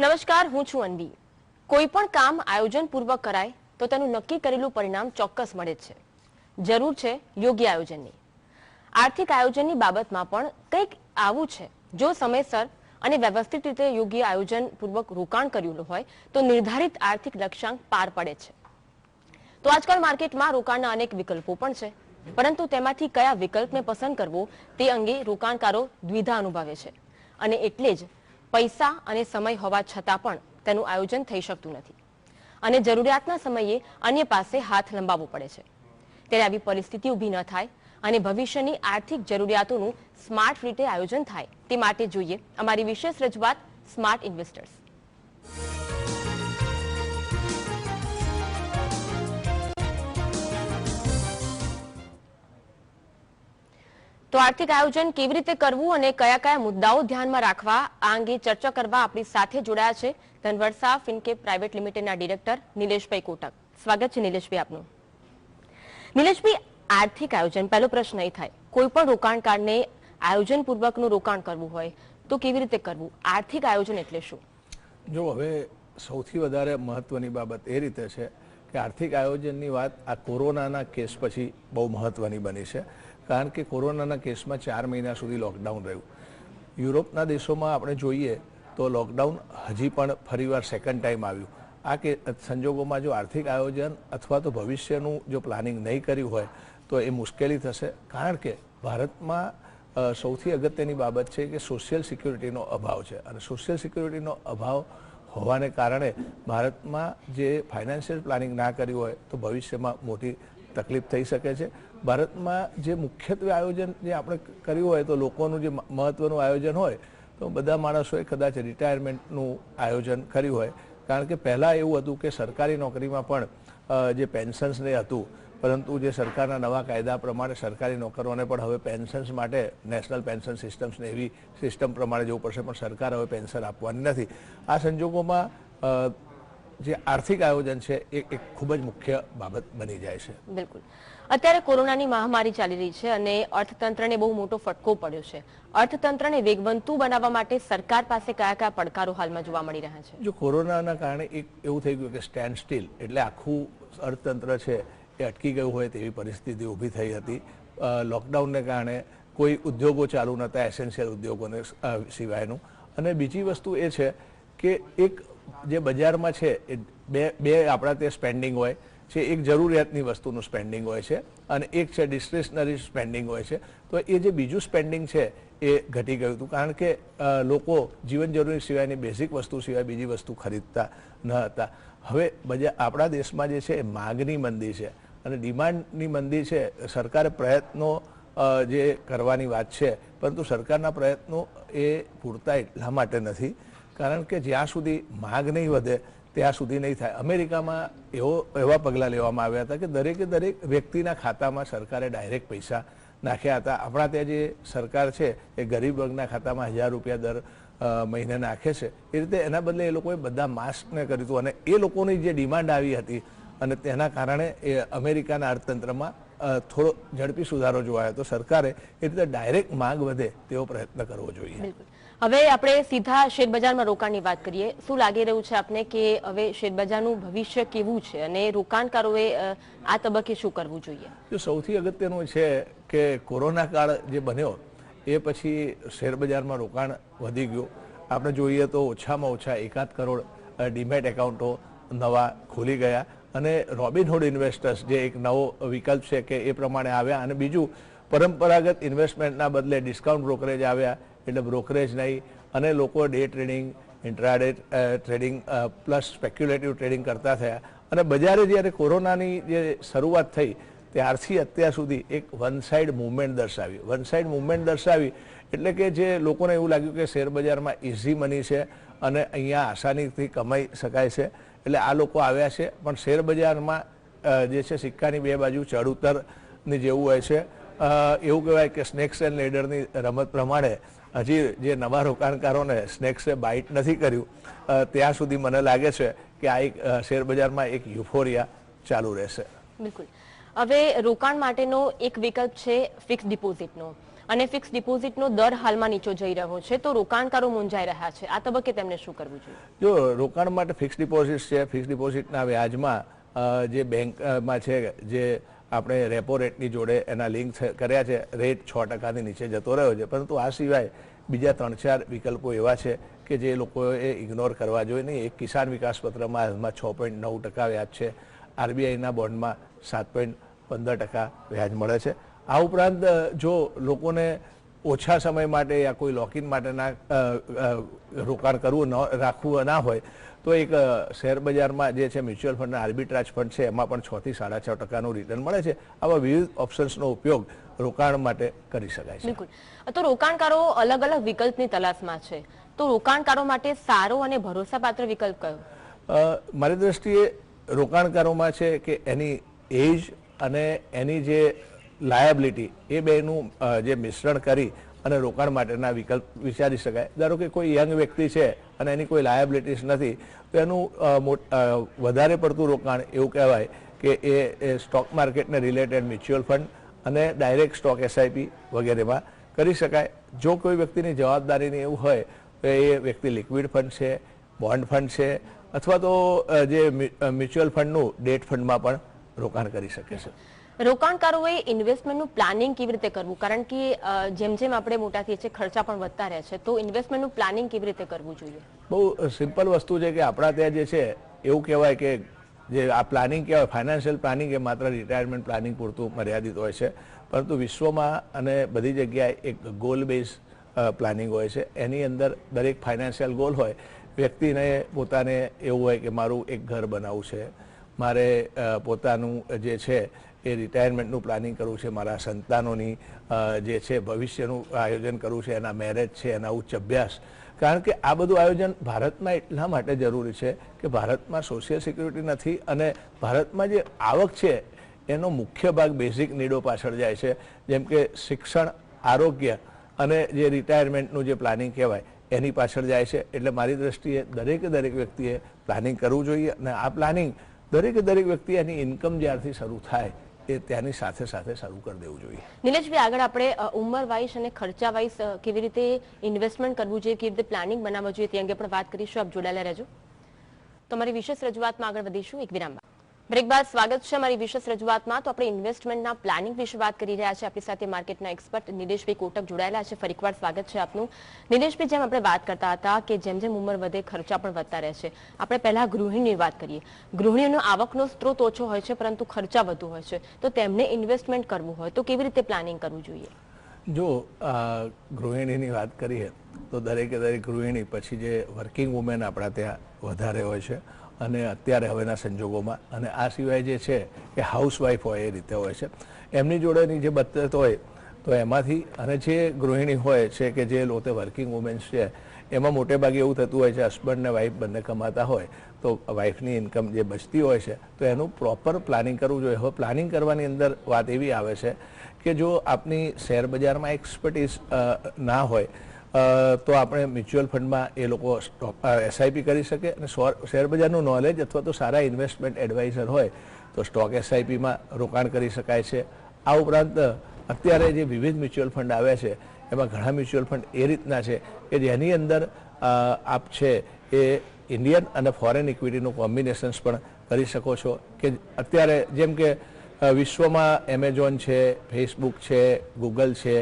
નમસ્કાર, હું છું અન્વી। કોઈ પણ કામ આયોજનપૂર્વક કરાય તો તેનું નક્કી કરેલું પરિણામ ચોક્કસ મળે છે। જરૂર છે યોગ્ય આયોજનની। આર્થિક આયોજનની બાબતમાં પણ કંઈક આવું છે। જો સમયસર અને વ્યવસ્થિત રીતે યોગ્ય આયોજનપૂર્વક રોકાણ કર્યું હોય તો નિર્ધારિત આર્થિક લક્ષ્યાંક પાર પડે છે। તો આજકાલ માર્કેટમાં રોકાણના અનેક વિકલ્પો પણ છે, પરંતુ તેમાંથી કયા વિકલ્પને પસંદ કરવો તે અંગે રોકાણકારો દ્વિધા અનુભવે છે, અને એટલે જ પૈસા અને સમય હોવા છતાં પણ તેનું આયોજન થઈ શકતું નથી, અને જરૂરિયાતના સમયે અન્ય પાસે હાથ લંબાવવો પડે છે। ત્યારે આવી પરિસ્થિતિ ઊભી ન થાય અને ભવિષ્યની આર્થિક જરૂરિયાતોનું સ્માર્ટ રીતે આયોજન થાય તે માટે જોઈએ અમારી વિશેષ રજૂઆત સ્માર્ટ ઇન્વેસ્ટર્સ। તો આર્થિક આયોજન કેવી રીતે કરવું અને કયા કયા મુદ્દાઓ ધ્યાનમાં રાખવા આ અંગે ચર્ચા કરવા આપણી સાથે જોડાયા છે ધનવરસા ફિનકેપ પ્રાઇવેટ લિમિટેડના ડિરેક્ટર નિલેશભાઈ કોટક। સ્વાગત છે નિલેશભાઈ આપનું। નિલેશભાઈ, આર્થિક આયોજન, પહેલો પ્રશ્ન એ થાય, કોઈ પણ રોકાણકારને આયોજનપૂર્વકનું રોકાણ કરવું હોય તો કેવી રીતે કરવું? આર્થિક આયોજન એટલે શું? જો હવે સૌથી વધારે મહત્વની બાબત એ રીતે છે કે આર્થિક આયોજનની વાત આ કોરોનાના કેસ પછી બહુ મહત્વની બની છે, કારણ કે કોરોનાના કેસમાં 4 મહિના સુધી લોકડાઉન રહ્યું। યુરોપના દેશોમાં આપણે જોઈએ તો લોકડાઉન હજી પણ ફરીવાર સેકન્ડ ટાઈમ આવ્યું। આ કે સંજોગોમાં જો આર્થિક આયોજન અથવા તો ભવિષ્યનું જો પ્લાનિંગ નહીં કર્યું હોય તો એ મુશ્કેલી થશે, કારણ કે ભારતમાં સૌથી અગત્યની બાબત છે કે સોશિયલ સિક્યુરિટીનો અભાવ છે, અને સોશિયલ સિક્યુરિટીનો અભાવ હોવાને કારણે ભારતમાં જે ફાઇનાન્શિયલ પ્લાનિંગ ના કર્યું હોય તો ભવિષ્યમાં મોટી તકલીફ થઈ શકે છે। ભારતમાં જે મુખ્યત્વે આયોજન જે આપણે કર્યું હોય તો લોકોનું જે મહત્ત્વનું આયોજન હોય તો બધા માણસોએ કદાચ રિટાયરમેન્ટનું આયોજન કર્યું હોય, કારણ કે પહેલાં એવું હતું કે સરકારી નોકરીમાં પણ જે પેન્શન્સને હતું, પરંતુ જે સરકારના નવા કાયદા પ્રમાણે સરકારી નોકરોને પણ હવે પેન્શન્સ માટે નેશનલ પેન્શન સિસ્ટમ્સને એવી સિસ્ટમ પ્રમાણે જવું પડશે, પણ સરકાર હવે પેન્શન આપવાની નથી। આ સંજોગોમાં જે આર્થિક આયોજન છે એ એક ખૂબ જ મુખ્ય બાબત બની જાય છે। બિલકુલ। અત્યારે કોરોનાની મહામારી ચાલી રહી છે અને અર્થતંત્રને બહુ મોટો ફટકો પડ્યો છે। અર્થતંત્રને વેગવંતુ બનાવવા માટે સરકાર પાસે કયા કયા પડકારો હાલમાં જોવા મળી રહ્યા છે? જો કોરોનાના કારણે એક એવું થઈ ગયું કે સ્ટેન્ડ સ્ટીલ, એટલે આખું અર્થતંત્ર છે એ અટકી ગયું હોય તેવી પરિસ્થિતિ ઊભી થઈ હતી। લોકડાઉનને કારણે કોઈ ઉદ્યોગો ચાલુ નહોતા, એસેન્શિયલ ઉદ્યોગોને સિવાયનું। અને બીજી વસ્તુ એ છે કે એક જે બજારમાં છે એ બે આપણા તે સ્પેન્ડિંગ હોય છે, એક જરૂરિયાતની વસ્તુનું સ્પેન્ડિંગ હોય છે અને એક છે ડિસ્ક્રિશનરી સ્પેન્ડિંગ હોય છે। તો એ જે બીજું સ્પેન્ડિંગ છે એ ઘટી ગયું હતું, કારણ કે લોકો જીવન જરૂરી સિવાયની બેઝિક વસ્તુ સિવાય બીજી વસ્તુ ખરીદતા ન હતા। હવે આપણા દેશમાં જે છે એ માંગની મંદી છે અને ડિમાન્ડની મંદી છે। સરકારે પ્રયત્નો જે કરવાની વાત છે, પરંતુ સરકારના પ્રયત્નો એ પૂરતા એટલા માટે નથી, કારણ કે જ્યાં સુધી માંગ નહીં વધે ત્યાં સુધી નહીં થાય। અમેરિકામાં એવા પગલાં લેવામાં આવ્યા હતા કે દરેકે દરેક વ્યક્તિના ખાતામાં સરકારે ડાયરેક્ટ પૈસા નાખ્યા હતા। આપણા ત્યાં જે સરકાર છે એ ગરીબ વર્ગના ખાતામાં 1000 રૂપિયા દર મહિને નાખે છે, એ રીતે એના બદલે એ લોકોએ બધા માસ્કને કર્યું હતું, અને એ લોકોની જે ડિમાન્ડ આવી હતી અને તેના કારણે એ અમેરિકાના અર્થતંત્રમાં થોડો ઝડપી સુધારો જોવાયો। તો સરકારે એ રીતે ડાયરેક્ટ માંગ વધે તેવો પ્રયત્ન કરવો જોઈએ। હવે આપણે સીધા શેરબજારમાં રોકાણની વાત કરીએ। શું લાગી રહ્યું છે આપને કે હવે શેરબજારનું ભવિષ્ય કેવું છે અને રોકાણકારોએ આ તબક્કે શું કરવું જોઈએ? જો સૌથી અગત્યનું છે કે કોરોના કાળ જે બન્યો એ પછી શેરબજારમાં રોકાણ વધી ગયું। આપણે જોઈએ તો ઓછામાં ઓછા 1.5 કરોડ ડીમેટ એકાઉન્ટો નવા ખુલી ગયા, અને રોબિનહુડ ઇન્વેસ્ટર્સ જે એક નવો વિકલ્પ છે કે એ પ્રમાણે આવ્યા। અને બીજું, પરંપરાગત ઇન્વેસ્ટમેન્ટના બદલે ડિસ્કાઉન્ટ બ્રોકરેજ આવ્યા, એટલે બ્રોકરેજ નહીં, અને લોકો day trading, intraday trading plus speculative trading કરતા થયા। અને બજારે જ્યારે કોરોનાની જે શરૂઆત થઈ ત્યારથી અત્યાર સુધી એક વન સાઇડ મૂવમેન્ટ દર્શાવી। વન સાઇડ મૂવમેન્ટ દર્શાવી એટલે કે જે લોકોને એવું લાગ્યું કે શેરબજારમાં ઇઝી મની છે અને અહીંયા આસાનીથી કમાઈ શકાય છે, એટલે આ લોકો આવ્યા છે। પણ શેરબજારમાં જે છે સિક્કાની બે બાજુ ચઢ ઉતરની જેવું હોય છે। એવું કહેવાય કે સ્નેક્સ એન્ડ લેડરની રમત પ્રમાણે હજી જે નવા રોકાણકારોને સ્નેક્સે બાઇટ નથી કર્યું ત્યાં સુધી મને લાગે છે કે આ એક શેરબજારમાં એક યુફોરિયા ચાલુ રહેશે। બિલકુલ। હવે રોકાણ માટેનો એક વિકલ્પ છે ફિક્સ ડિપોઝિટનો। અને ફિક્સ ડિપોઝિટનો દર હાલમાં નીચો જઈ રહ્યો છે, તો રોકાણકારો મૂંઝાઈ રહ્યા છે. આ તબક્કે તેમને શું કરવું જોઈએ? જો રોકાણ માટે ફિક્સ ડિપોઝિટ છે, ફિક્સ ડિપોઝિટના વ્યાજમાં જે બેંકમાં છે, જે આપણે રેપો રેટની જોડે એના લિંક કર્યા છે, રેટ 6%ની નીચે જતો રહ્યો છે. પરંતુ આ સિવાય બીજા 3-4 વિકલ્પો એવા છે કે જે લોકોએ ઇગ્નોર કરવા જોઈએ નહીં. એક કિસાન વિકાસ પત્રમાં હાલમાં 6.9% વ્યાજ છે. આરબીઆઈના બોન્ડમાં 7.15% વ્યાજ મળે છે. આ ઉપરાંત જો લોકોને ઓછા સમય માટે યા કોઈ લોકિન માટેના રોકાણ કરવું રાખવું ના હોય તો એક શેર બજારમાં જે છે મ્યુચ્યુઅલ ફંડ આર્બિટ્રાજ ફંડ છે, એમાં પણ 6 થી 6.5% રિટર્ન મળે છે. આવા વિવિધ ઓપ્શન્સનો ઉપયોગ રોકાણ માટે કરી શકાય છે. બિલકુલ. તો રોકાણકારો અલગ અલગ વિકલ્પની તલાશમાં છે, તો રોકાણકારો માટે સારો અને ભરોસાપાત્ર વિકલ્પ કયો? મારી દ્રષ્ટિએ રોકાણકારોમાં છે કે એની એજ અને એની જે લાયબિલિટી એ બેનું જે મિશ્રણ કરી અને રોકાણ માટેના વિકલ્પ વિચારી શકાય. ધારો કે કોઈ યંગ વ્યક્તિ છે અને એની કોઈ લાયબિલિટીઝ નથી, તો એનું વધારે પડતું રોકાણ એવું કહેવાય કે એ સ્ટોક માર્કેટને રિલેટેડ મ્યુચ્યુઅલ ફંડ અને ડાયરેક્ટ સ્ટોક એસઆઈપી વગેરેમાં કરી શકાય. જો કોઈ વ્યક્તિની જવાબદારીની એવું હોય તો એ વ્યક્તિ લિક્વિડ ફંડ છે, બોન્ડ ફંડ છે, અથવા તો જે મ્યુચ્યુઅલ ફંડનું ડેટ ફંડમાં પણ રોકાણ કરી શકે છે. રોકાણકારોએ ઇન્વેસ્ટમેન્ટનું પ્લાનિંગ કેવી રીતે કરવું? કારણ કે જેમ જેમ આપણે મોટા થઈએ છીએ ખર્ચા પણ વધતા રહે છે, તો ઇન્વેસ્ટમેન્ટનું પ્લાનિંગ કેવી રીતે કરવું જોઈએ? બહુ સિમ્પલ વસ્તુ છે કે આપણા ત્યાં જે છે એવું કહેવાય કે જે આ પ્લાનિંગ કહેવાય ફાઇનાન્શિયલ પ્લાનિંગ એ માત્ર રિટાયરમેન્ટ પ્લાનિંગ પૂરતું મર્યાદિત હોય છે. પરંતુ વિશ્વમાં અને બધી જગ્યાએ એક ગોલ બેઝ પ્લાનિંગ હોય છે. એની અંદર દરેક ફાઇનાન્શિયલ ગોલ હોય. વ્યક્તિને પોતાને એવું હોય કે મારું એક ઘર બનાવવું છે, મારે પોતાનું જે છે એ રિટાયરમેન્ટનું પ્લાનિંગ કરવું છે, મારા સંતાનોની જે છે ભવિષ્યનું આયોજન કરવું છે, એના મેરેજ છે, એના ઉચ્ચ અભ્યાસ. કારણ કે આ બધું આયોજન ભારતમાં એટલા માટે જરૂરી છે કે ભારતમાં સોશિયલ સિક્યુરિટી નથી અને ભારતમાં જે આવક છે એનો મુખ્ય ભાગ બેઝિક નીડો પાછળ જાય છે, જેમ કે શિક્ષણ, આરોગ્ય અને જે રિટાયરમેન્ટનું જે પ્લાનિંગ કહેવાય એની પાછળ જાય છે. એટલે મારી દ્રષ્ટિએ દરેક વ્યક્તિએ પ્લાનિંગ કરવું જોઈએ અને આ પ્લાનિંગ દરેક વ્યક્તિ એની ઇન્કમ જ્યારથી શરૂ થાય એ ત્યાંની સાથે શરૂ કરી દેવું જોઈએ. નિલેશભાઈ, આગળ આપણે ઉંમર વાઇઝ અને ખર્ચા વાઇઝ કેવી રીતે ઇન્વેસ્ટમેન્ટ કરવું જોઈએ, કેવી રીતે પ્લાનિંગ બનાવવું જોઈએ તે અંગે પણ વાત કરીશું. આપ જોડાયેલા રહેજો. તો અમારી વિશેષ રજૂઆતમાં આગળ વધીશું એક વિરામ બાદ. બ્રેક બાદ સ્વાગત છે અમારી વિશેષ રજૂઆતમાં. તો આપણે ઇન્વેસ્ટમેન્ટના પ્લાનિંગ વિશે વાત કરી રહ્યા છે. આપણી સાથે માર્કેટના એક્સપર્ટ નિલેશભાઈ કોટક જોડાયેલા છે. ફરી એકવાર સ્વાગત છે આપનું. નિલેશભાઈ, જેમ આપણે વાત કરતા હતા કે જેમ જેમ ઉંમર વધે ખર્ચા પણ વધતા રહે છે, આપણે પહેલા ગૃહિણીની વાત કરીએ. ગૃહિણીનો આવકનો સ્ત્રોત ઓછો હોય છે પરંતુ ખર્ચા વધુ હોય છે, તો તેમને ઇન્વેસ્ટમેન્ટ કરવું હોય તો કેવી રીતે પ્લાનિંગ કરવું જોઈએ? જો ગૃહિણીની વાત કરીએ તો દરેક ગૃહિણી પછી જે વર્કિંગ વુમેન આપણા ત્યાં વધારે હોય છે અને અત્યારે હવેના સંજોગોમાં, અને આ સિવાય જે છે કે હાઉસવાઈફ હોય એ રીતે હોય છે. એમની જોડેની જે બચત હોય તો એમાંથી, અને જે ગૃહિણી હોય છે કે જે લોકોને વર્કિંગ વુમેન્સ છે એમાં મોટે ભાગે એવું થતું હોય છે હસબન્ડ ને વાઈફ બંને કમાતા હોય તો વાઈફની ઇન્કમ જે બચતી હોય છે તો એનું પ્રોપર પ્લાનિંગ કરવું જોઈએ. હવે પ્લાનિંગ કરવાની અંદર વાત એવી આવે છે કે જો આપની શેર બજારમાં એક્સપર્ટીઝ ના હોય તો આપણે મ્યુચ્યુઅલ ફંડમાં એ લોકો એસઆઈપી કરી શકે, અને શેર બજારનું નોલેજ અથવા તો સારા ઇન્વેસ્ટમેન્ટ એડવાઇઝર હોય તો સ્ટોક એસઆઈપીમાં રોકાણ કરી શકાય છે. આ ઉપરાંત અત્યારે જે વિવિધ મ્યુચ્યુઅલ ફંડ આવ્યા છે એમાં ઘણા મ્યુચ્યુઅલ ફંડ એ રીતના છે કે જેની અંદર આપ છે એ ઇન્ડિયન અને ફોરેન ઇક્વિટીનું કોમ્બિનેશન્સ પણ કરી શકો છો. કે અત્યારે જેમ કે વિશ્વમાં એમેઝોન છે, ફેસબુક છે, ગૂગલ છે,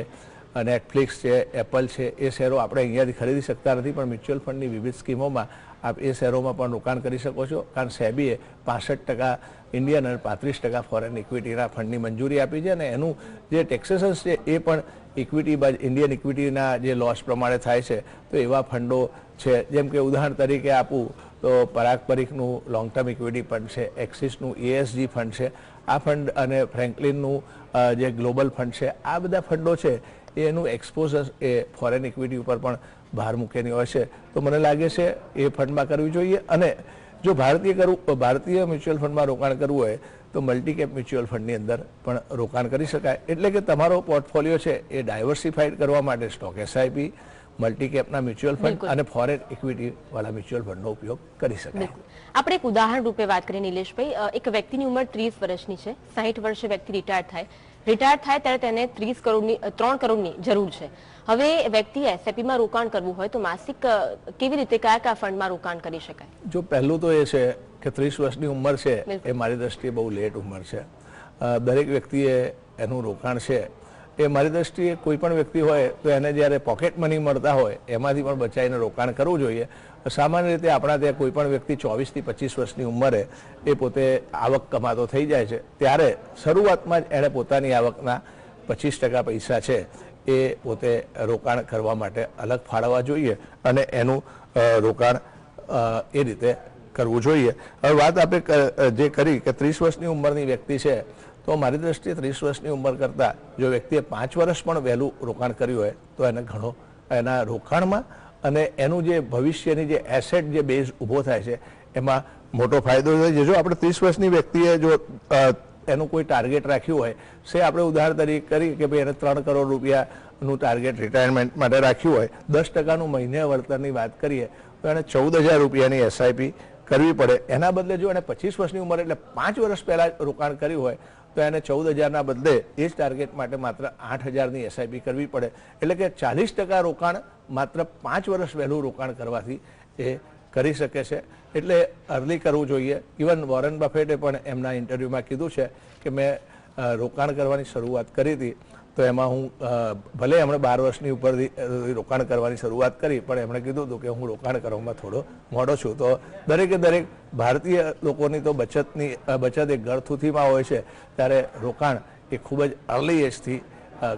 નેટફ્લિક્સ છે, એપલ છે, એ શેરો આપણે અહીંયાથી ખરીદી શકતા નથી, પણ મ્યુચ્યુઅલ ફંડની વિવિધ સ્કીમોમાં આપ એ શેરોમાં પણ રોકાણ કરી શકો છો. કારણ સેબીએ 65% ઇન્ડિયન અને 35% ફોરેન ઇક્વિટીના ફંડની મંજૂરી આપી છે, અને એનું જે ટેક્સેશન છે એ પણ ઇક્વિટી ઇન્ડિયન ઇક્વિટીના જે લોસ પ્રમાણે થાય છે. તો એવા ફંડો છે, જેમ કે ઉદાહરણ તરીકે આપું તો પરાગ પરીખનું લોંગ ટર્મ ઇક્વિટી ફંડ છે, એક્સિસનું ESG ફંડ છે, આ ફંડ અને ફ્રેન્કલિનનું જે ગ્લોબલ ફંડ છે, આ બધા ફંડો છે એનું એક્સપોઝર એ ફોરેન ઇક્વિટી ઉપર પણ બહાર મૂકેલી હોય છે. તો મને લાગે છે એ ફંડમાં કરવી જોઈએ. અને જો ભારતીય મ્યુચ્યુઅલ ફંડમાં રોકાણ કરવું હોય તો મલ્ટી કેપ મ્યુચ્યુઅલ ફંડની અંદર પણ રોકાણ કરી શકાય. એટલે કે તમારો પોર્ટફોલિયો છે એ ડાયવર્સિફાઈડ કરવા માટે સ્ટોક એસઆઈપી, મલ્ટી કેપના મ્યુચ્યુઅલ ફંડ અને ફોરેન ઇક્વિટી વાળા મ્યુચ્યુઅલ ફંડનો ઉપયોગ કરી શકાય. આપણે એક ઉદાહરણ રૂપે વાત કરીએ નિલેશભાઈ. એક વ્યક્તિની ઉંમર 30 વર્ષની છે, 60 વર્ષે વ્યક્તિ રિટાયર થાય, રિટાયર થાય ત્યારે તેને 3 કરોડની જરૂર છે. હવે વ્યક્તિ એસઆઈપીમાં રોકાણ કરવું હોય તો માસિક કેવી રીતે કયા ફંડમાં રોકાણ કરી શકાય? જો પહેલું તો એ છે કે 30 વર્ષની ઉંમર છે એ મારી દ્રષ્ટિએ બહુ લેટ ઉંમર છે. દરેક વ્યક્તિએ એનું રોકાણ છે એ મારી દ્રષ્ટિએ કોઈ પણ વ્યક્તિ હોય તો એને જ્યારે પોકેટ મની મળતા હોય એમાંથી પણ બચાવીને રોકાણ કરવું જોઈએ. સામાન્ય રીતે આપણા ત્યાં કોઈ પણ વ્યક્તિ 24 થી 25 વર્ષની ઉંમરે એ પોતે આવક કમાતો થઈ જાય છે ત્યારે શરૂઆતમાં જ એણે પોતાની આવકના 25% પૈસા છે એ પોતે રોકાણ કરવા માટે અલગ ફાળવવા જોઈએ અને એનું રોકાણ એ રીતે કરવું જોઈએ. હવે વાત આપણે જે કરી કે 30 વર્ષની ઉંમરની વ્યક્તિ છે તો મારી દ્રષ્ટિએ 30 વર્ષની ઉંમર કરતાં જો વ્યક્તિએ 5 વર્ષ પણ વહેલું રોકાણ કર્યું હોય તો એને ઘણો એના રોકાણમાં અને એનું જે ભવિષ્યની જે એસેટ જે બેઝ ઊભો થાય છે એમાં મોટો ફાયદો થાય છે. જો આપણે 30 વર્ષની વ્યક્તિએ જો એનું કોઈ ટાર્ગેટ રાખ્યું હોય સે આપણે ઉદાહરણ તરીકે કરી કે ભાઈ એને 3 કરોડ રૂપિયાનું ટાર્ગેટ રિટાયરમેન્ટ માટે રાખ્યું હોય, 10%નું મહિને વળતરની વાત કરીએ તો એને 14,000 રૂપિયાની એસઆઈપી કરવી પડે. એના બદલે જો એને 25 વર્ષની ઉંમર એટલે 5 વર્ષ પહેલાં રોકાણ કર્યું હોય તો એને 14,000ના બદલે એ જ ટાર્ગેટ માટે માત્ર 8,000ની એસઆઈપી કરવી પડે. એટલે કે 40% રોકાણ માત્ર 5 વર્ષ વહેલું રોકાણ કરવાથી એ કરી શકે છે. એટલે અર્લી કરવું જોઈએ. ઇવન વોરન બફેટે પણ એમના ઇન્ટરવ્યૂમાં કીધું છે કે મેં રોકાણ કરવાની શરૂઆત કરી હતી તો એમાં હું ભલે એમણે 12 વર્ષની ઉપરથી રોકાણ કરવાની શરૂઆત કરી પણ એમણે કીધું હતું કે હું રોકાણ કરવામાં થોડો મોડો છું. તો દરેક ભારતીય લોકોની તો બચત એક ગળથૂથીમાં હોય છે ત્યારે રોકાણ એ ખૂબ જ અર્લી એજથી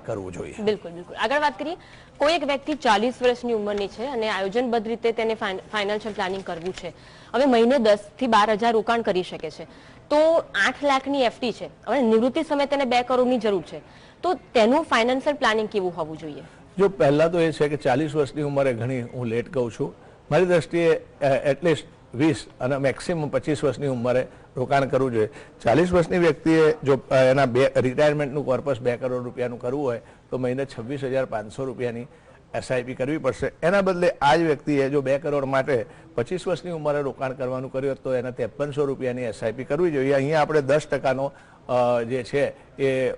કરવું જોઈએ. બિલકુલ બિલકુલ. આગળ વાત કરીએ, કોઈ એક વ્યક્તિ 40 વર્ષની ઉંમરની છે અને આયોજનબદ્ધ રીતે તેને ફાઇનાન્શિયલ પ્લાનિંગ કરવું છે. હવે મહિને 10 થી 12,000 રોકાણ કરી શકે છે તો 8 લાખની એફડી છે. હવે નિવૃત્તિ સમયે તેને 2 કરોડની જરૂર છે તો તેનું ફાઇનાન્શિયલ પ્લાનિંગ કેવું હોવું જોઈએ? જો પહેલા તો એ છે કે 40 વર્ષની ઉંમરે ઘણી હું લેટ કહું છું. મારી દ્રષ્ટિએ એટલીસ્ટ 20 અને મેક્સિમમ 25 વર્ષની ઉંમરે રોકાણ કરવું જોઈએ. 40 વર્ષની વ્યક્તિએ જો એના રિટાયરમેન્ટનું કોર્પસ 2 કરોડ રૂપિયાનું કરવું હોય તો મહિને 26,500 રૂપિયાની એસઆઈપી કરવી પડશે. એના બદલે આ જ વ્યક્તિએ જો 2 કરોડ માટે 25 વર્ષની ઉંમરે રોકાણ કરવાનું કર્યું તો એને 5300 રૂપિયાની એસઆઈપી કરવી જોઈએ. અહીંયા આપણે 10%નો જે છે એ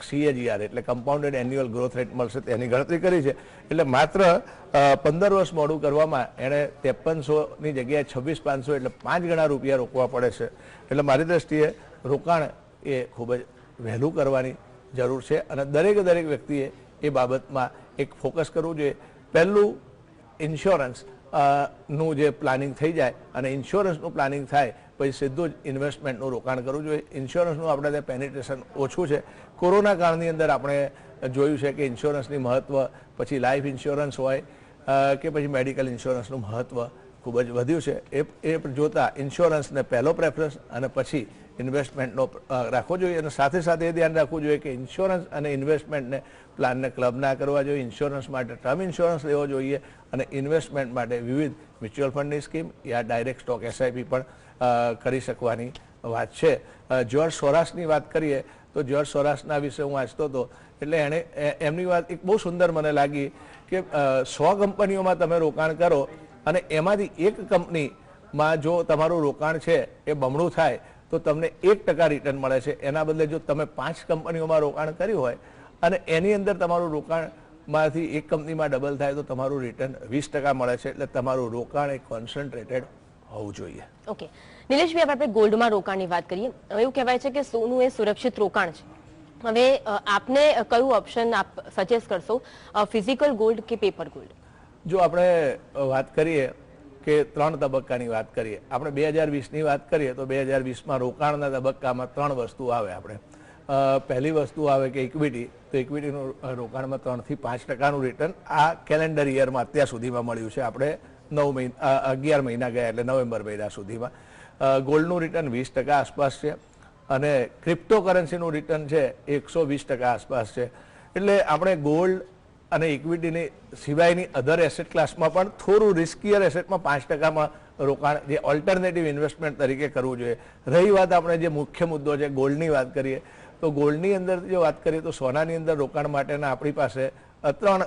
CAGR એટલે કમ્પાઉન્ડેડ એન્યુઅલ ગ્રોથ રેટ મળશે તેની ગણતરી કરી છે. એટલે માત્ર 15 વર્ષ મોડું કરવામાં એણે 5300ની જગ્યાએ 26,500 એટલે 5 ગણા રૂપિયા રોકવા પડે છે. એટલે મારી દ્રષ્ટિએ રોકાણ એ ખૂબ જ વહેલું કરવાની જરૂર છે અને દરેક વ્યક્તિએ એ બાબતમાં એક ફોકસ કરવું જોઈએ. પહેલું ઇન્સ્યોરન્સ નું જે પ્લાનિંગ થઈ જાય અને ઇન્સ્યોરન્સનું પ્લાનિંગ થાય પછી સીધું જ ઇન્વેસ્ટમેન્ટનું રોકાણ કરવું જોઈએ. ઇન્સ્યોરન્સનું આપણે ત્યાં પેનિટ્રેશન ઓછું છે. કોરોના કાળની અંદર આપણે જોયું છે કે ઇન્સ્યોરન્સની મહત્વ પછી લાઈફ ઇન્સ્યોરન્સ હોય કે પછી મેડિકલ ઇન્સ્યોરન્સનું મહત્વ ખૂબ જ વધ્યું છે. એ જોતા ઇન્સ્યોરન્સને પહેલો પ્રેફરન્સ અને પછી ઇન્વેસ્ટમેન્ટનો રાખવો જોઈએ અને સાથે સાથે એ ધ્યાન રાખવું જોઈએ કે ઇન્સ્યોરન્સ અને ઇન્વેસ્ટમેન્ટને પ્લાનને ક્લબ ના કરવા જોઈએ. ઇન્સ્યોરન્સ માટે ટર્મ ઇન્સ્યોરન્સ લેવો જોઈએ અને ઇન્વેસ્ટમેન્ટ માટે વિવિધ મ્યુચ્યુઅલ ફંડની સ્કીમ યા ડાયરેક્ટ સ્ટોક એસઆઈપી પણ કરી શકવાની વાત છે. જ્યોર્જ સોરાસની વાત કરીએ તો જ્યોર્જ સોરાસના વિશે હું વાંચતો હતો એટલે એણે એમની વાત એક બહુ સુંદર મને લાગી કે 100 કંપનીઓમાં તમે રોકાણ કરો અને એમાંથી એક કંપનીમાં જો તમારું રોકાણ છે એ બમણું થાય તો તમને 1% રિટર્ન મળે છે. એના બદલે જો તમે 5 કંપનીઓમાં રોકાણ કર્યું હોય અને એની અંદર તમારું રોકાણમાંથી એક કંપનીમાં ડબલ થાય તો તમારું રિટર્ન 20% મળે છે. એટલે તમારું રોકાણ એ કોન્સન્ટ્રેટેડ હોવું જોઈએ. ઓકે નિલેશભાઈ, આપણે ગોલ્ડમાં રોકાણની વાત કરીએ. એવું કહેવાય છે કે સોનું એ સુરક્ષિત રોકાણ છે. હવે આપને કયું ઓપ્શન આપ સજેસ્ટ કરશો, ફિઝિકલ ગોલ્ડ કે પેપર ગોલ્ડ? જો આપણે વાત કરીએ કે 3 તબક્કાની વાત કરીએ, આપણે 2020ની વાત કરીએ તો 2020માં રોકાણના તબક્કામાં 3 વસ્તુ આવે. આપણે પહેલી વસ્તુ આવે કે ઇક્વિટી. તો ઇક્વિટીનું રોકાણમાં 3 થી 5%નું રિટર્ન આ કેલેન્ડર યરમાં અત્યાર સુધીમાં મળ્યું છે. આપણે 11 મહિના ગયા એટલે નવેમ્બર મહિના સુધીમાં. ગોલ્ડનું રિટર્ન 20% આસપાસ છે અને ક્રિપ્ટોકરન્સીનું રિટર્ન છે 120% આસપાસ છે. એટલે આપણે ગોલ્ડ અને ઇક્વિટીની સિવાયની અધર એસેટ ક્લાસમાં પણ થોડું રિસ્કીયર એસેટમાં 5%માં રોકાણ જે ઓલ્ટરનેટિવ ઇન્વેસ્ટમેન્ટ તરીકે કરવું જોઈએ. રહી વાત આપણે જે મુખ્ય મુદ્દો છે ગોલ્ડની વાત કરીએ તો ગોલ્ડની અંદર જો વાત કરીએ તો સોનાની અંદર રોકાણ માટેના આપણી પાસે 3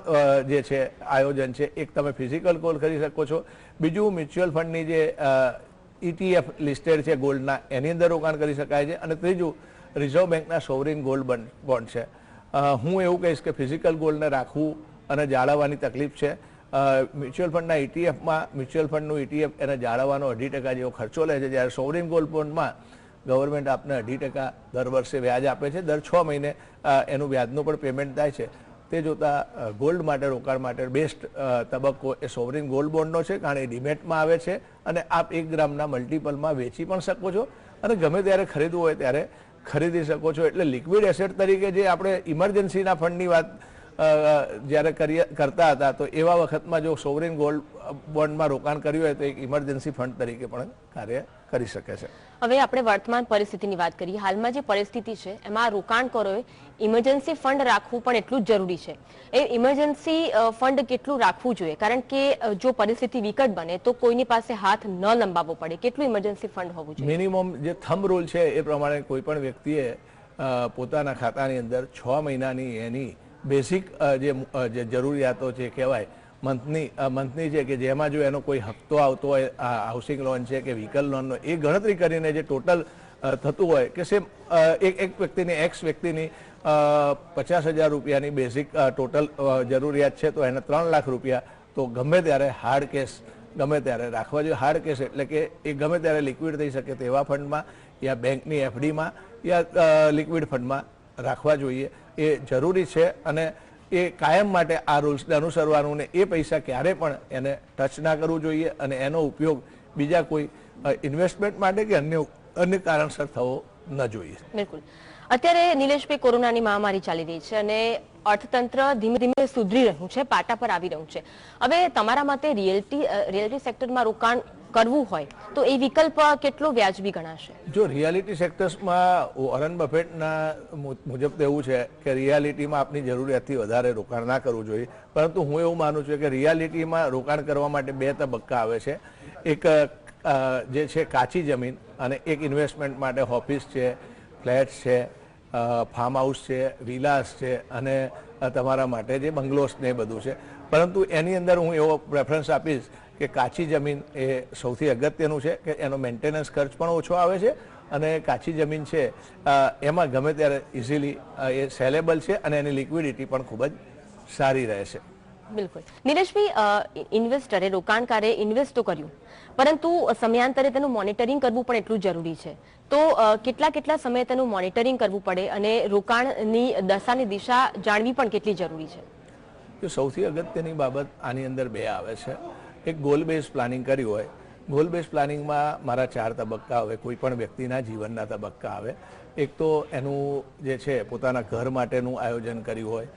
જે છે આયોજન છે. એક તમે ફિઝિકલ ગોલ્ડ કરી શકો છો, બીજું મ્યુચ્યુઅલ ફંડની જે ETF લિસ્ટેડ છે ગોલ્ડના એની અંદર રોકાણ કરી શકાય છે અને ત્રીજું રિઝર્વ બેંકના સોવરિન ગોલ્ડ બોન્ડ છે. હું એવું કહીશ કે ફિઝિકલ ગોલ્ડને રાખવું અને જાળવવાની તકલીફ છે. મ્યુચ્યુઅલ ફંડના ઇટીએફમાં મ્યુચ્યુઅલ ફંડનું ઇટીએફ એને જાળવવાનો 2% જેવો ખર્ચો લે છે, જ્યારે સોવરિન ગોલ્ડ બોન્ડમાં ગવર્મેન્ટ આપને 2% દર વર્ષે વ્યાજ આપે છે. દર 6 મહિને એનું વ્યાજનું પણ પેમેન્ટ થાય છે. તે જોતાં ગોલ્ડ માટે રોકાણ માટે બેસ્ટ તબક્કો એ સોવરિન ગોલ્ડ બોન્ડનો છે, કારણ એ ડિમેટમાં આવે છે અને આપ 1 ગ્રામના મલ્ટિપલમાં વેચી પણ શકો છો અને ગમે ત્યારે ખરીદવું હોય ત્યારે ખરીદી શકો છો. એટલે લિક્વિડ એસેટ તરીકે જે આપણે ઇમરજન્સીના ફંડની વાત જ્યારે કરતા હતા, તો એવા વખતમાં જો સોવરિન ગોલ્ડ બોન્ડમાં રોકાણ કર્યું હોય તો એક ઇમરજન્સી ફંડ તરીકે પણ કાર્ય કરી શકે છે. હવે આપણે વર્તમાન પરિસ્થિતિની વાત કરીએ. હાલમાં જે પરિસ્થિતિ છે એમાં રોકાણકારોએ ઇમરજન્સી ફંડ રાખવું પણ એટલું જ જરૂરી છે. એ ઇમરજન્સી ફંડ કેટલું રાખવું જોઈએ? કારણ કે જો પરિસ્થિતિ વિકટ બને તો કોઈની પાસે હાથ ન લંબાવવો પડે. કેટલું ઇમરજન્સી ફંડ હોવું જોઈએ? મિનિમમ જે થંબ રૂલ છે એ પ્રમાણે કોઈ પણ વ્યક્તિએ પોતાના ખાતાની અંદર 6 મહિનાની એની બેસિક જે જરૂરિયાતો છે કહેવાય મંથની છે, કે જેમાં જો એનો કોઈ હપ્તો આવતો હોય, હાઉસિંગ લોન છે કે વ્હીકલ લોનનો, એ ગણતરી કરીને જે ટોટલ થતું હોય કે સેમ એક વ્યક્તિની વ્યક્તિની 50,000 રૂપિયાની બેસિક ટોટલ જરૂરિયાત છે, તો એને 3 લાખ રૂપિયા તો ગમે ત્યારે હાર્ડ કેશ ગમે ત્યારે રાખવા જોઈએ. હાર્ડ કેશ એટલે કે એ ગમે ત્યારે લિક્વિડ થઈ શકે તેવા ફંડમાં યા બેંકની એફડીમાં યા લિક્વિડ ફંડમાં રાખવા જોઈએ. એ જરૂરી છે અને એ કાયમ માટે આ રૂલ્સને અનુસરવાનું ને એ પૈસા ક્યારે પણ એને ટચ ના કરવું જોઈએ અને એનો ઉપયોગ બીજા કોઈ ઇન્વેસ્ટમેન્ટ માટે કે અન્ય કારણસર થવો ન જોઈએ. બિલકુલ. અત્યારે નિલેશભાઈ, કોરોનાની મહામારી ચાલી રહી છે અને અર્થતંત્ર ધીમે ધીમે સુધરી રહ્યું છે, પાટા પર આવી રહ્યું છે. હવે તમારા મતે રિયલ્ટી સેક્ટરમાં રોકાણ કરવું હોય તો એ વિકલ્પ કેટલો વ્યાજબી ગણાશે? જો રિયાલિટી સેક્ટર્સમાં વોરન બફેટના મુજબ તો એવું છે કે રિયાલિટીમાં આપની જરૂરિયાતથી વધારે રોકાણ ના કરવું જોઈએ, પરંતુ હું એવું માનું છું કે રિયાલિટીમાં રોકાણ કરવા માટે 2 તબક્કા આવે છે. એક જે છે કાચી જમીન અને એક ઇન્વેસ્ટમેન્ટ માટે ઓફિસ છે, ફ્લેટ્સ છે, ફાર્મ હાઉસ છે, વિલાસ છે અને તમારા માટે જે બંગલોસ ને એ બધું છે. પરંતુ એની અંદર હું એવો પ્રેફરન્સ આપીશ કે કાચી જમીન એ સૌથી અગત્યનું છે, કે એનો મેન્ટેનન્સ ખર્ચ પણ ઓછો આવે છે અને કાચી જમીન છે એમાં ગમે ત્યારે ઇઝીલી એ સેલેબલ છે અને એની લિક્વિડિટી પણ ખૂબ જ સારી રહે છે. બિલકુલ. નિલેશભાઈ, ઇન્વેસ્ટરે, રોકાણકારે ઇન્વેસ્ટ તો કર્યું, પરંતુ સમયાંતરે તેનું મોનિટરિંગ કરવું પણ એટલું જરૂરી છે. તો કેટલા સમયે તેનું મોનિટરિંગ કરવું પડે અને રોકાણની દશાની દિશા જાણવી પણ કેટલી જરૂરી છે? તો સૌથી અગત્યની બાબત આની અંદર 2 આવે છે. એક ગોલ બેઝ પ્લાનિંગ કર્યું હોય. ગોલ બેઝ પ્લાનિંગમાં મારા 4 તબક્કા આવે, કોઈ પણ વ્યક્તિના જીવનના તબક્કા આવે. એક તો એનું જે છે પોતાના ઘર માટેનું આયોજન કર્યું હોય,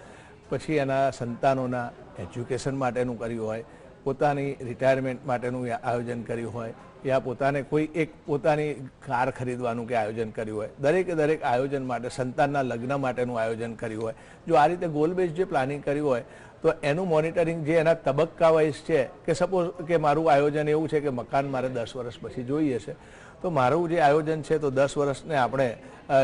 પછી એના સંતાનોના એજ્યુકેશન માટેનું કર્યું હોય, પોતાની રિટાયરમેન્ટ માટેનું આયોજન કર્યું હોય, યા પોતાને કોઈ એક પોતાની કાર ખરીદવાનું કે આયોજન કર્યું હોય. દરેક આયોજન માટે, સંતાનના લગ્ન માટેનું આયોજન કર્યું હોય. જો આ રીતે ગોલ બેઝ જે પ્લાનિંગ કર્યું હોય તો એનું મોનિટરિંગ જે એના તબક્કા વાઇઝ છે, કે સપોઝ કે મારું આયોજન એવું છે કે મકાન મારે 10 વર્ષ પછી જોઈએ છે, તો મારું જે આયોજન છે તો 10 વર્ષને આપણે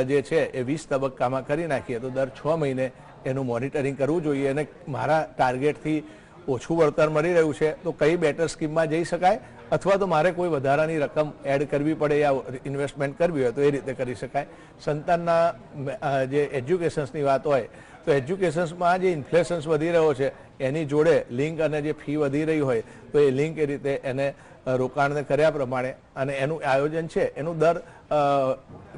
જે છે એ 20 તબક્કામાં કરી નાખીએ તો દર 6 મહિને એનું મોનિટરિંગ કરવું જોઈએ. અને મારા ટાર્ગેટથી ઓછું વળતર મળી રહ્યું છે તો કઈ બેટર સ્કીમમાં જઈ શકાય, અથવા તો મારે કોઈ વધારાની રકમ એડ કરવી પડે યા ઇન્વેસ્ટમેન્ટ કરવી હોય તો એ રીતે કરી શકાય. સંતાનના જે એજ્યુકેશન્સની વાત હોય તો એજ્યુકેશન્સમાં જે ઇન્ફ્લેશન્સ વધી રહ્યો છે એની જોડે લિંક અને જે ફી વધી રહી હોય તો એ લિંક એ રીતે એને રોકાણને કર્યા પ્રમાણે અને એનું આયોજન છે એનું દર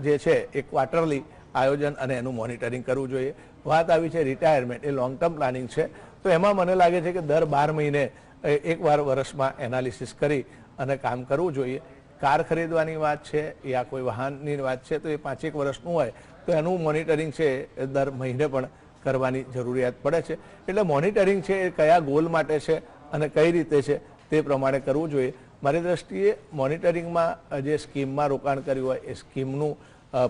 જે છે એ ક્વાર્ટરલી આયોજન અને એનું મોનિટરિંગ કરવું જોઈએ. વાત આવી છે રિટાયરમેન્ટ, એ લોંગ ટર્મ પ્લાનિંગ છે, તો એમાં મને લાગે છે કે દર 12 મહિને એકવાર વર્ષમાં એનાલિસિસ કરી અને કામ કરવું જોઈએ. કાર ખરીદવાની વાત છે યા કોઈ વાહનની વાત છે તો એ 5-1 વર્ષનું હોય તો એનું મોનિટરિંગ છે એ દર મહિને પણ કરવાની જરૂરિયાત પડે છે. એટલે મોનિટરિંગ છે એ કયા ગોલ માટે છે અને કઈ રીતે છે તે પ્રમાણે કરવું જોઈએ. મારી દ્રષ્ટિએ મોનિટરિંગમાં જે સ્કીમમાં રોકાણ કર્યું હોય એ સ્કીમનું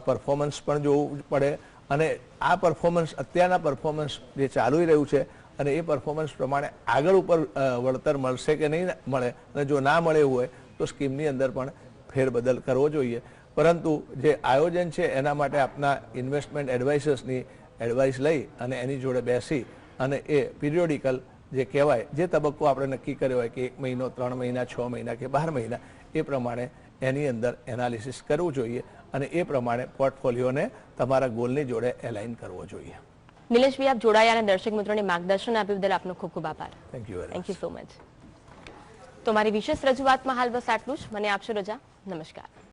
પરફોર્મન્સ પણ જોવું પડે અને આ પરફોર્મન્સ, અત્યારના પરફોર્મન્સ જે ચાલુ રહ્યું છે અને એ પરફોર્મન્સ પ્રમાણે આગળ ઉપર વળતર મળશે કે નહીં મળે, અને જો ના મળે એવું હોય તો સ્કીમની અંદર પણ ફેરબદલ કરવો જોઈએ. પરંતુ જે આયોજન છે એના માટે આપના ઇન્વેસ્ટમેન્ટ એડવાઇસર્સની એડવાઇસ લઈ અને એની જોડે બેસી અને એ પિરિયોડિકલ જે કહેવાય, જે તબક્કો આપણે નક્કી કર્યો હોય કે 1 મહિનો, 3 મહિના, 6 મહિના કે 12 મહિના, એ પ્રમાણે એની અંદર એનાલિસિસ કરવું જોઈએ અને એ પ્રમાણે પોર્ટફોલિયોને તમારા ગોલની જોડે એલાઇન કરવો જોઈએ. નિલેશભાઈ, આપ જોડાયા અને દર્શક મિત્રોને માર્ગદર્શન આપ્યું બદલ આપનો ખૂબ ખૂબ આભાર. Thank you very thank you so much. તો મારી વિશેષ રજૂઆતમાં હાલ બસ આટલું જ. મને આપશો રજા. નમસ્કાર.